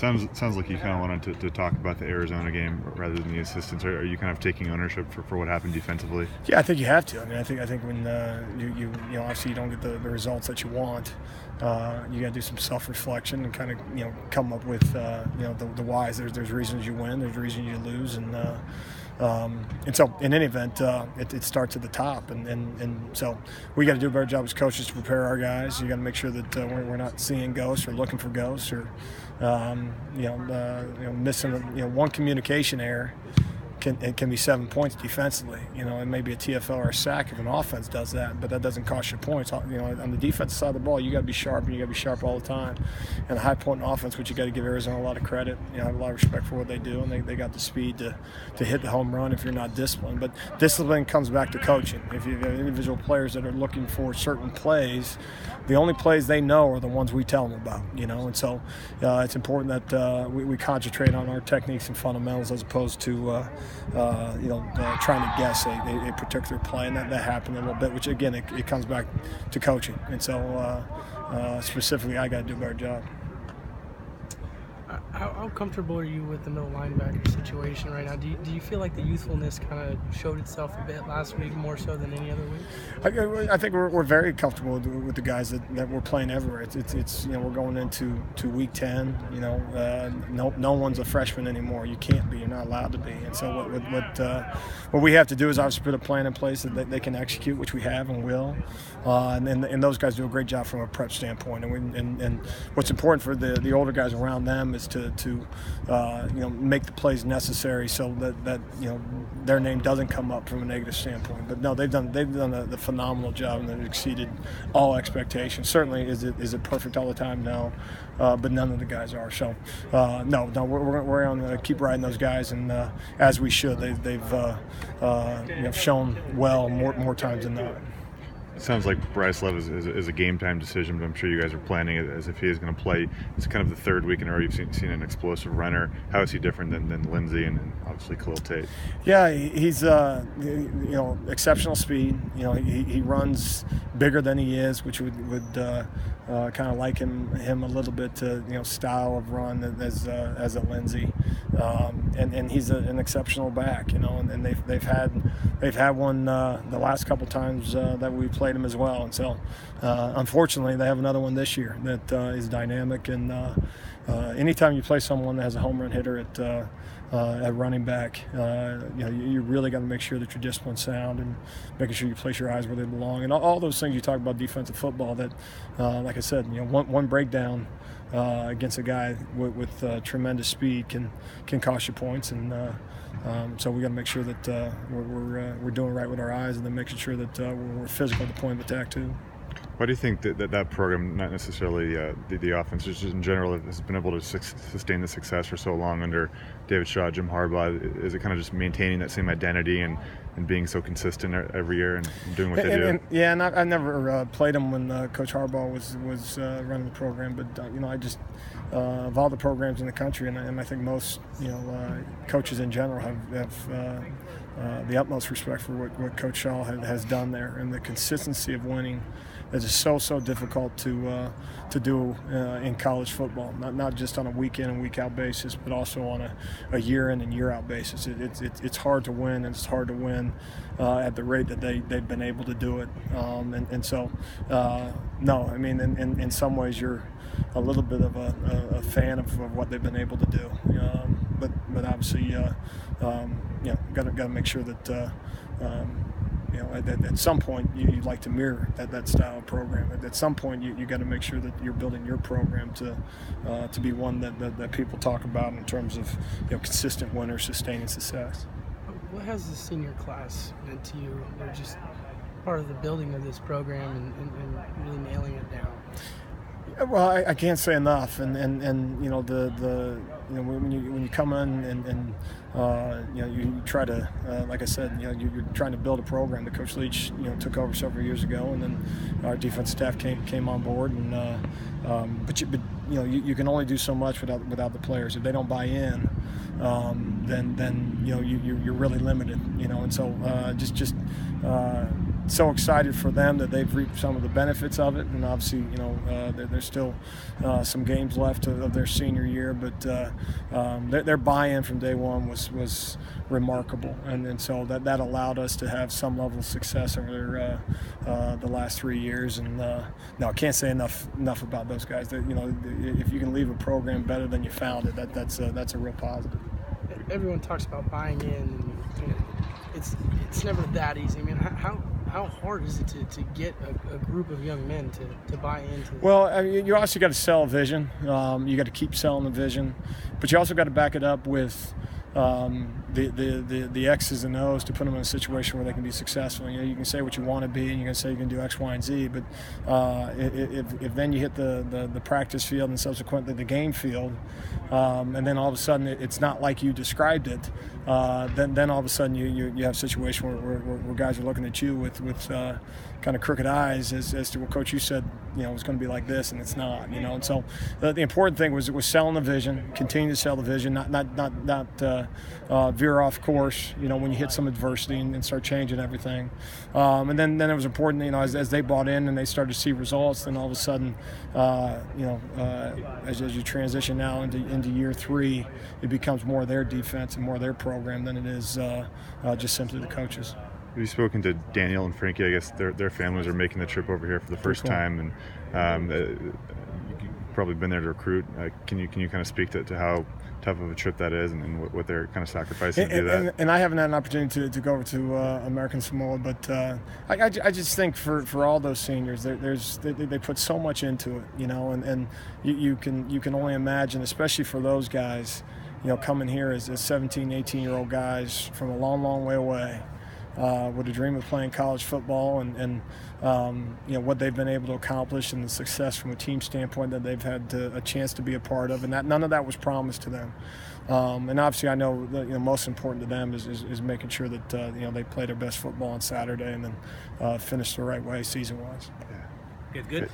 Sounds like you kind of wanted to talk about the Arizona game rather than the assistants. Are you kind of taking ownership for what happened defensively? Yeah, I think you have to. I mean, I think when you obviously you don't get the results that you want, you got to do some self-reflection and kind of come up with the whys. There's reasons you win, there's reasons you lose, and so in any event, it starts at the top, and so we got to do a better job as coaches to prepare our guys. You got to make sure that we're not seeing ghosts or looking for ghosts or missing one communication error. It can be 7 points defensively. It may be a TFL or a sack if an offense does that, but that doesn't cost you points. On the defensive side of the ball, you got to be sharp, and you got to be sharp all the time. And a high-point offense, which you got to give Arizona a lot of credit. I have a lot of respect for what they do, and they got the speed to hit the home run if you're not disciplined. But discipline comes back to coaching. If you have individual players that are looking for certain plays, the only plays they know are the ones we tell them about. And so it's important that we concentrate on our techniques and fundamentals as opposed to trying to guess a particular play, and that happened a little bit, which again, it comes back to coaching. And so specifically, I got to do a better job. How comfortable are you with the middle linebacker situation right now? Do you feel like the youthfulness kind of showed itself a bit last week, more so than any other week? I think we're very comfortable with the guys that we're playing everywhere. It's we're going into week 10. No one's a freshman anymore. You can't be. You're not allowed to be. And so what we have to do is obviously put a plan in place that they can execute, which we have and will. And those guys do a great job from a prep standpoint. And what's important for the older guys around them is to make the plays necessary so that their name doesn't come up from a negative standpoint. But no, they've done a phenomenal job, and they've exceeded all expectations. Certainly, is it perfect all the time? No, but none of the guys are. So no, we're going to keep riding those guys, and as we should. They've shown well more times than not. It sounds like Bryce Love is a game-time decision, but I'm sure you guys are planning it as if he is going to play. It's kind of the third week in a row you've seen an explosive runner. How is he different than Lindsey and obviously Khalil Tate? Yeah, he's exceptional speed. He runs bigger than he is, which would kind of like him a little bit to style of run as a Lindsey, and he's an exceptional back. And they've had one the last couple times that we played him as well, and so unfortunately they have another one this year that is dynamic. And anytime you play someone that has a home run hitter at running back, you really got to make sure that your discipline's sound and making sure you place your eyes where they belong, and all those things you talk about defensive football. That, like I said, one breakdown against a guy with tremendous speed can cost you points, and so we got to make sure that we're doing right with our eyes, and then making sure that we're physical at the point of attack too. Why do you think that program, not necessarily the offense, just in general, has been able to sustain the success for so long under David Shaw, Jim Harbaugh? Is it kind of just maintaining that same identity and being so consistent every year and doing what they do? And I never played them when Coach Harbaugh was running the program, but I just of all the programs in the country, and I think most coaches in general have the utmost respect for what Coach Shaw has done there, and the consistency of winning is so difficult to do in college football. Not just on a week in and week out basis, but also on a year in and year out basis. It's hard to win, and it's hard to win at the rate that they've been able to do it. So no, I mean, in some ways you're a little bit of a fan of what they've been able to do. But obviously, got to make sure that at some point you'd like to mirror that style of program. At some point you got to make sure that you're building your program to be one that people talk about in terms of consistent winners, sustaining success. What has the senior class meant to you? They're just part of the building of this program and really nailing it down. Well, I can't say enough, and when you come in and you try to, like I said, you're trying to build a program that Coach Leach took over several years ago, and then our defense staff came on board, and but you can only do so much without the players. If they don't buy in, then you're really limited, and so just so excited for them that they've reaped some of the benefits of it, and obviously, there's still some games left of their senior year, but their buy-in from day one was remarkable, and so that allowed us to have some level of success over the last 3 years. And no, I can't say enough about those guys. If you can leave a program better than you found it, that's a real positive. Everyone talks about buying in, and it's never that easy. I mean, how hard is it to get a group of young men to buy into this? Well, I mean, you also got to sell a vision. You got to keep selling the vision, but you also got to back it up with the X's and O's to put them in a situation where they can be successful. You can say what you want to be, and you can say you can do X, Y, and Z, but if then you hit the practice field and subsequently the game field, and then all of a sudden it's not like you described it, then all of a sudden you have a situation where guys are looking at you with kind of crooked eyes as to what Coach you said it's going to be like this, and it's not. And so the important thing was selling the vision, continue to sell the vision, not veer off course when you hit some adversity and start changing everything. And then it was important as they bought in and they started to see results, then all of a sudden as you transition now into year 3, it becomes more their defense and more their program than it is just simply the coaches. Have you spoken to Daniel and Frankie? I guess their families are making the trip over here for the first time, and you've probably been there to recruit. Can you kind of speak to how tough of a trip that is, and what they're kind of sacrificing to do that? And I haven't had an opportunity to go over to American Samoa, but I just think for all those seniors, they put so much into it, and you can only imagine, especially for those guys, coming here as 17, 18-year-old guys from a long, long way away. With a dream of playing college football, and what they've been able to accomplish and the success from a team standpoint that they've had a chance to be a part of, and that none of that was promised to them. And obviously, I know that most important to them is making sure that they play their best football on Saturday and then finish the right way season-wise. Good.